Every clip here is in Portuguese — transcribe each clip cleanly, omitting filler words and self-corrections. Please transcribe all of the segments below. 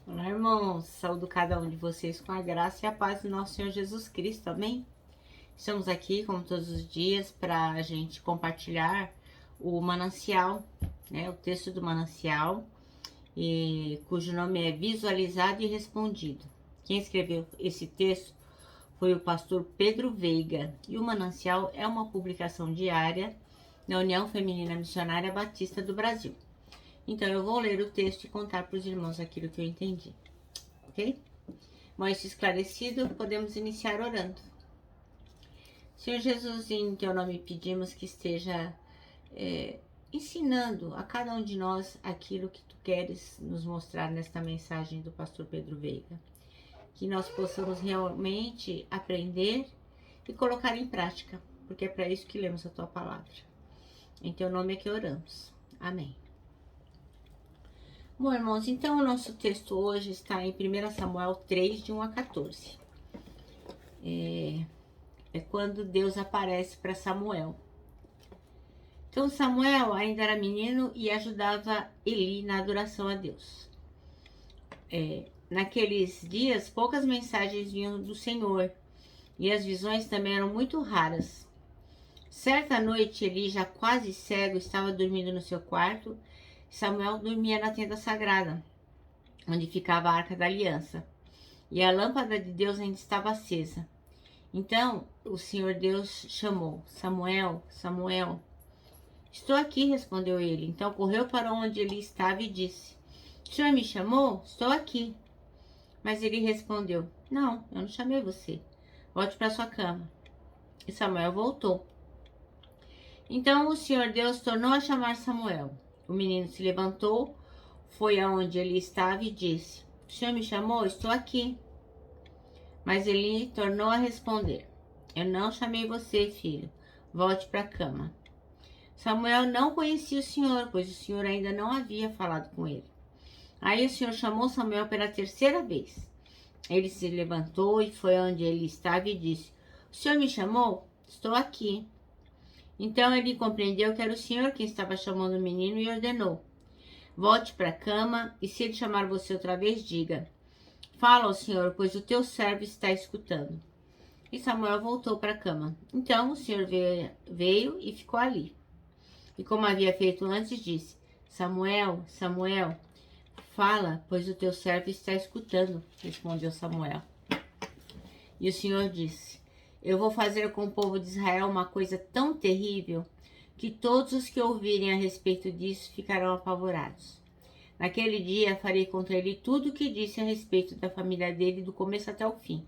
Olá, irmãos. Saúdo cada um de vocês com a graça e a paz do nosso Senhor Jesus Cristo. Amém? Estamos aqui, como todos os dias, para a gente compartilhar o manancial, né? O texto do manancial, cujo nome é Visualizado e Respondido. Quem escreveu esse texto foi o pastor Pedro Veiga. E o manancial é uma publicação diária da União Feminina Missionária Batista do Brasil. Então, eu vou ler o texto e contar para os irmãos aquilo que eu entendi, ok? Mas esclarecido, podemos iniciar orando. Senhor Jesus, em teu nome pedimos que esteja ensinando a cada um de nós aquilo que tu queres nos mostrar nesta mensagem do pastor Pedro Veiga. Que nós possamos realmente aprender e colocar em prática, porque é para isso que lemos a tua palavra. Em teu nome é que oramos. Amém. Bom, irmãos, então o nosso texto hoje está em 1 Samuel 3, de 1 a 14. É quando Deus aparece para Samuel. Então Samuel ainda era menino e ajudava Eli na adoração a Deus. Naqueles dias, poucas mensagens vinham do Senhor e as visões também eram muito raras. Certa noite, Eli, já quase cego, estava dormindo no seu quarto. Samuel dormia na tenda sagrada, onde ficava a Arca da Aliança, e a lâmpada de Deus ainda estava acesa. Então o Senhor Deus chamou: Samuel, Samuel. Estou aqui, respondeu ele. Então correu para onde ele estava e disse: O Senhor me chamou? Estou aqui. Mas ele respondeu: Não, eu não chamei você. Volte para sua cama. E Samuel voltou. Então o Senhor Deus tornou a chamar Samuel. O menino se levantou, foi aonde ele estava e disse: O Senhor me chamou? Estou aqui. Mas ele tornou a responder: Eu não chamei você, filho. Volte para a cama. Samuel não conhecia o Senhor, pois o Senhor ainda não havia falado com ele. Aí o Senhor chamou Samuel pela terceira vez. Ele se levantou e foi onde ele estava e disse: O Senhor me chamou? Estou aqui. Então ele compreendeu que era o Senhor quem estava chamando o menino e ordenou: Volte para a cama, e se ele chamar você outra vez, diga: Fala ao Senhor, pois o teu servo está escutando. E Samuel voltou para a cama. Então o Senhor veio e ficou ali. E como havia feito antes, disse: Samuel, Samuel. Fala, pois o teu servo está escutando, respondeu Samuel. E o Senhor disse: Eu vou fazer com o povo de Israel uma coisa tão terrível que todos os que ouvirem a respeito disso ficarão apavorados. Naquele dia farei contra ele tudo o que disse a respeito da família dele, do começo até o fim.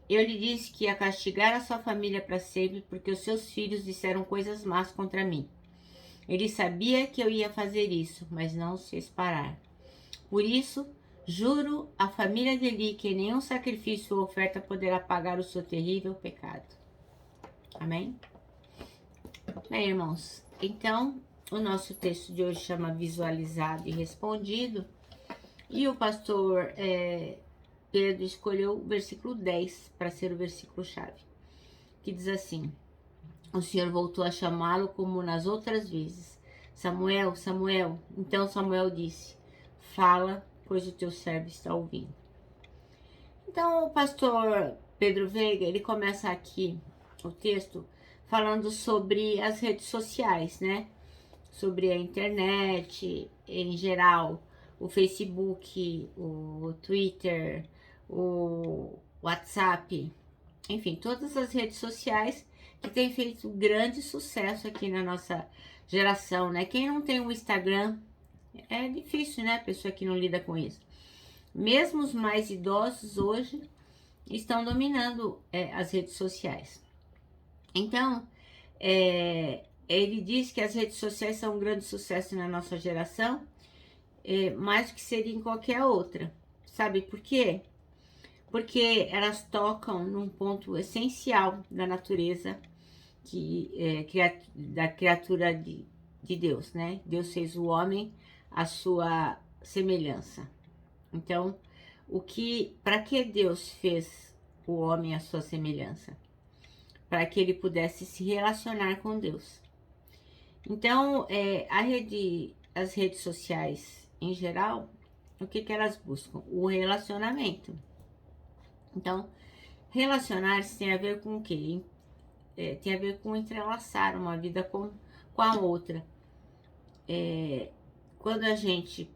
Eu lhe disse que ia castigar a sua família para sempre, porque os seus filhos disseram coisas más contra mim. Ele sabia que eu ia fazer isso, mas não se fez parar. Por isso, juro à família de Eli que nenhum sacrifício ou oferta poderá pagar o seu terrível pecado. Amém? Bem, irmãos, então o nosso texto de hoje chama Visualizado e Respondido. E o pastor Pedro escolheu o versículo 10 para ser o versículo-chave, que diz assim: O Senhor voltou a chamá-lo como nas outras vezes: Samuel, Samuel. Então Samuel disse: Fala, pois o teu servo está ouvindo. Então o pastor Pedro Veiga, ele começa aqui o texto falando sobre as redes sociais, né? Sobre a internet em geral, o Facebook, o Twitter, o WhatsApp, enfim, todas as redes sociais que têm feito grande sucesso aqui na nossa geração, né? Quem não tem um Instagram, é difícil, né? A pessoa que não lida com isso. Mesmo os mais idosos hoje estão dominando as redes sociais. Então, ele diz que as redes sociais são um grande sucesso na nossa geração, mais do que seria em qualquer outra. Sabe por quê? Porque elas tocam num ponto essencial da natureza, da criatura de Deus, né? Deus fez o homem à sua semelhança. Então, para que Deus fez o homem à sua semelhança? Para que ele pudesse se relacionar com Deus. Então, as redes sociais em geral, o que que elas buscam? O relacionamento. Então, relacionar-se tem a ver com o quê? Tem a ver com entrelaçar uma vida com a outra. Quando a gente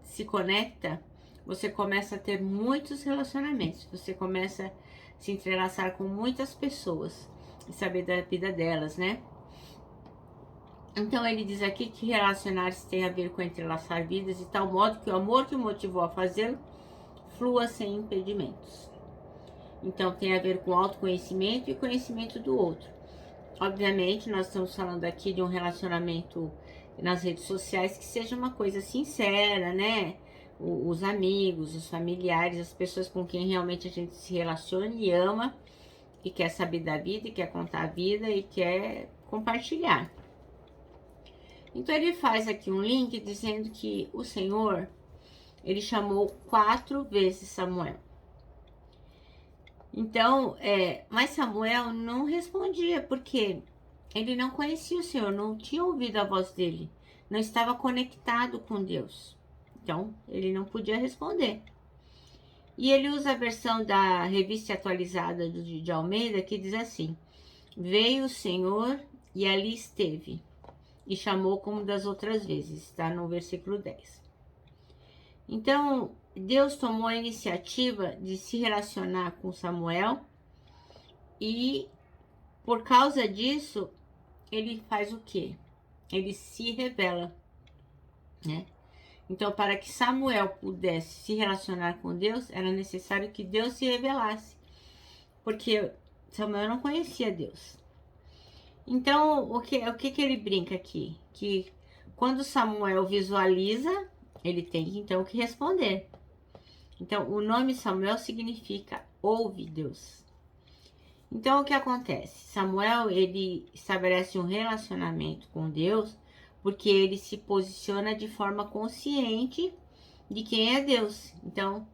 se conecta, você começa a ter muitos relacionamentos, você começa a se entrelaçar com muitas pessoas e saber da vida delas, né? Então ele diz aqui que relacionar-se tem a ver com entrelaçar vidas de tal modo que o amor que o motivou a fazê-lo flua sem impedimentos. Então tem a ver com autoconhecimento e conhecimento do outro. Obviamente nós estamos falando aqui de um relacionamento nas redes sociais que seja uma coisa sincera, né? Os amigos, os familiares, as pessoas com quem realmente a gente se relaciona e ama e quer saber da vida, e quer contar a vida e quer compartilhar. Então ele faz aqui um link dizendo que o Senhor, ele chamou 4 vezes Samuel. Então, mas Samuel não respondia, porque ele não conhecia o Senhor, não tinha ouvido a voz dele, não estava conectado com Deus. Então, ele não podia responder. E ele usa a versão da revista atualizada de Almeida, que diz assim: veio o Senhor e ali esteve, e chamou como das outras vezes, está no versículo 10. Então, Deus tomou a iniciativa de se relacionar com Samuel e, por causa disso, ele faz o quê? Ele se revela, né? Então, para que Samuel pudesse se relacionar com Deus, era necessário que Deus se revelasse, porque Samuel não conhecia Deus. Então, o que ele brinca aqui? Que quando Samuel visualiza, ele tem então que responder. Então, o nome Samuel significa ouve Deus. Então, o que acontece? Samuel, ele estabelece um relacionamento com Deus porque ele se posiciona de forma consciente de quem é Deus. Então,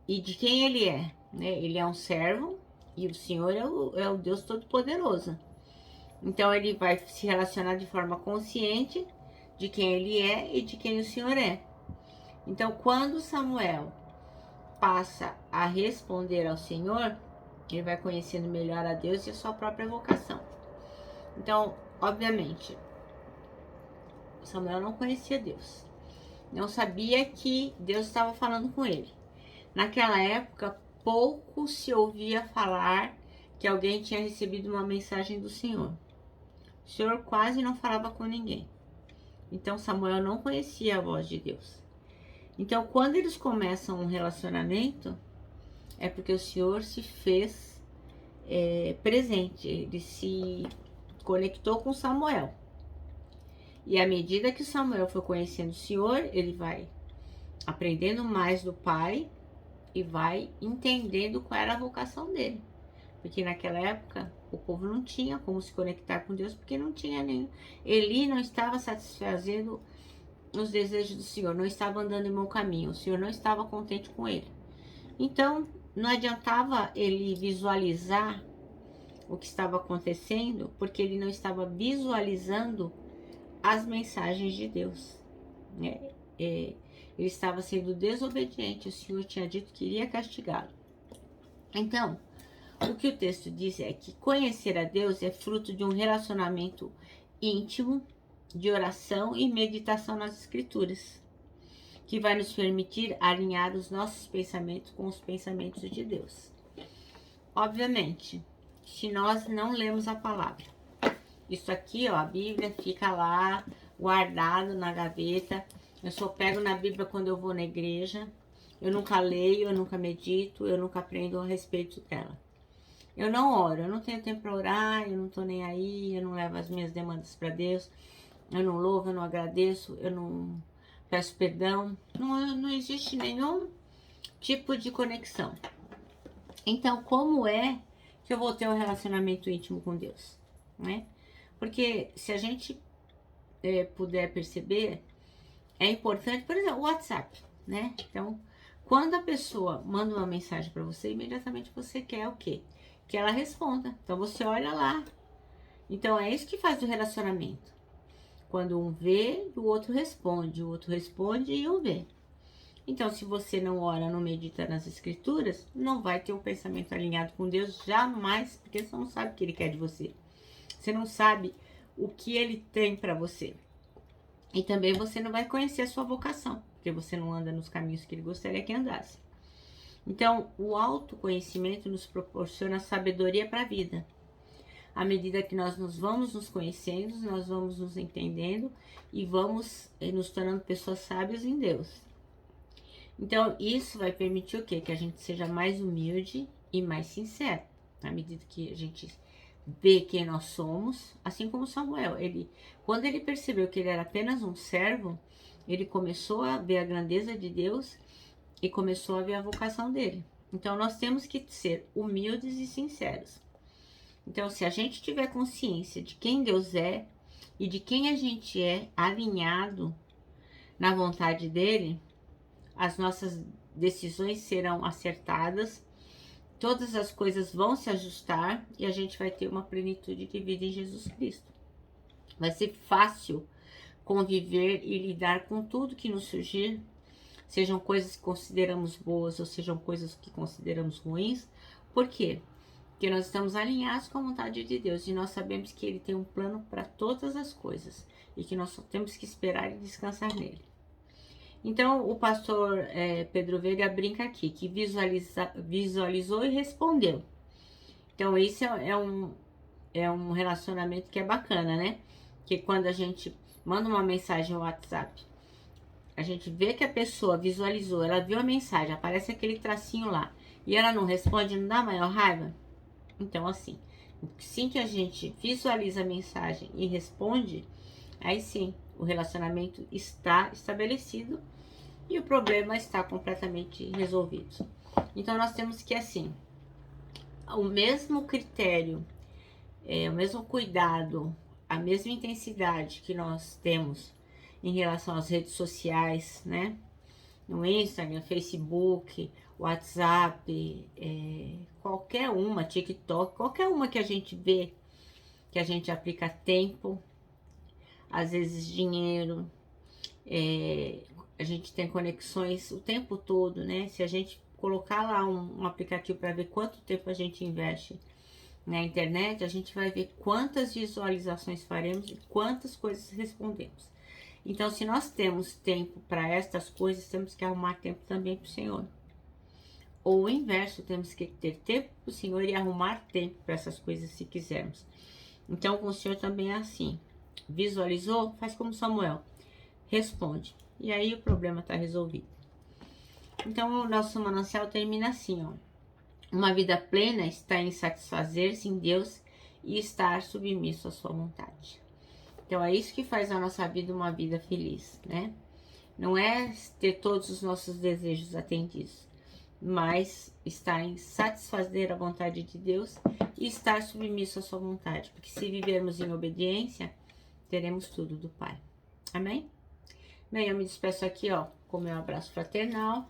e de quem ele é, né? Ele é um servo e o Senhor é o Deus Todo-Poderoso. Então, ele vai se relacionar de forma consciente de quem ele é e de quem o Senhor é. Então, quando Samuel passa a responder ao Senhor, ele vai conhecendo melhor a Deus e a sua própria vocação. Então, obviamente, Samuel não conhecia Deus. Não sabia que Deus estava falando com ele. Naquela época, pouco se ouvia falar que alguém tinha recebido uma mensagem do Senhor. O Senhor quase não falava com ninguém. Então, Samuel não conhecia a voz de Deus. Então, quando eles começam um relacionamento, é porque o Senhor se fez presente. Ele se conectou com Samuel. E à medida que Samuel foi conhecendo o Senhor, ele vai aprendendo mais do Pai e vai entendendo qual era a vocação dele. Porque naquela época o povo não tinha como se conectar com Deus, porque não tinha nenhum. Eli não estava satisfazendo os desejos do Senhor, não estava andando em bom caminho, o Senhor não estava contente com ele. Então, não adiantava ele visualizar o que estava acontecendo, porque ele não estava visualizando as mensagens de Deus, né? Ele estava sendo desobediente, o Senhor tinha dito que iria castigá-lo. Então, o que o texto diz é que conhecer a Deus é fruto de um relacionamento íntimo, de oração e meditação nas Escrituras, que vai nos permitir alinhar os nossos pensamentos com os pensamentos de Deus. Obviamente, se nós não lemos a palavra, isso aqui, ó, a Bíblia fica lá guardado na gaveta. Eu só pego na Bíblia quando eu vou na igreja. Eu nunca leio, eu nunca medito, eu nunca aprendo a respeito dela. Eu não oro, eu não tenho tempo para orar, eu não tô nem aí, eu não levo as minhas demandas para Deus, eu não louvo, eu não agradeço, eu não peço perdão. Não existe nenhum tipo de conexão. Então, como é que eu vou ter um relacionamento íntimo com Deus, né? Porque se a gente puder perceber, é importante, por exemplo, o WhatsApp, né? Então, quando a pessoa manda uma mensagem para você, imediatamente você quer o quê? Que ela responda. Então, você olha lá. Então, é isso que faz o relacionamento. quando um vê, o outro responde e um vê. Então, se você não ora, não medita nas escrituras, não vai ter um pensamento alinhado com Deus jamais, porque você não sabe o que Ele quer de você. Você não sabe o que Ele tem para você. E também você não vai conhecer a sua vocação, porque você não anda nos caminhos que Ele gostaria que andasse. Então, o autoconhecimento nos proporciona sabedoria para a vida. À medida que nós vamos nos conhecendo, nós vamos nos entendendo e vamos nos tornando pessoas sábias em Deus. Então, isso vai permitir o quê? Que a gente seja mais humilde e mais sincero. À medida que a gente vê quem nós somos, assim como Samuel. Quando ele percebeu que ele era apenas um servo, ele começou a ver a grandeza de Deus e começou a ver a vocação dele. Então, nós temos que ser humildes e sinceros. Então, se a gente tiver consciência de quem Deus é e de quem a gente é, alinhado na vontade dele, as nossas decisões serão acertadas, todas as coisas vão se ajustar e a gente vai ter uma plenitude de vida em Jesus Cristo. Vai ser fácil conviver e lidar com tudo que nos surgir, sejam coisas que consideramos boas ou sejam coisas que consideramos ruins. Por quê? Porque nós estamos alinhados com a vontade de Deus e nós sabemos que Ele tem um plano para todas as coisas e que nós só temos que esperar e descansar nele. Então, o pastor Pedro Veiga brinca aqui, que visualizou e respondeu. Então, esse é um relacionamento que é bacana, né? Que quando a gente manda uma mensagem no WhatsApp, a gente vê que a pessoa visualizou, ela viu a mensagem, aparece aquele tracinho lá, e ela não responde, não dá maior raiva? Então, assim, assim que a gente visualiza a mensagem e responde, aí sim, o relacionamento está estabelecido e o problema está completamente resolvido. Então, nós temos que, assim, o mesmo critério, o mesmo cuidado, a mesma intensidade que nós temos em relação às redes sociais, né? No Instagram, Facebook, WhatsApp, qualquer uma, TikTok, qualquer uma que a gente vê, que a gente aplica tempo, às vezes dinheiro, a gente tem conexões o tempo todo, né? Se a gente colocar lá um aplicativo para ver quanto tempo a gente investe na internet, a gente vai ver quantas visualizações faremos e quantas coisas respondemos. Então, se nós temos tempo para estas coisas, temos que arrumar tempo também para o Senhor. Ou o inverso, temos que ter tempo para o Senhor e arrumar tempo para essas coisas se quisermos. Então, com o Senhor também é assim. Visualizou? Faz como Samuel. Responde. E aí o problema está resolvido. Então, o nosso manancial termina assim, ó. Uma vida plena está em satisfazer-se em Deus e estar submisso à sua vontade. Então, é isso que faz a nossa vida uma vida feliz, né? Não é ter todos os nossos desejos atendidos, mas estar em satisfazer a vontade de Deus e estar submisso à sua vontade. Porque se vivermos em obediência, teremos tudo do Pai. Amém? Bem, eu me despeço aqui, ó, com o meu abraço fraternal,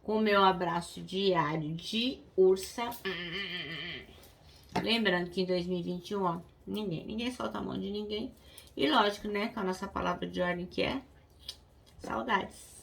com o meu abraço diário de ursa. Lembrando que em 2021, ó, ninguém solta a mão de ninguém. E lógico, né, com a nossa palavra de ordem que é saudades.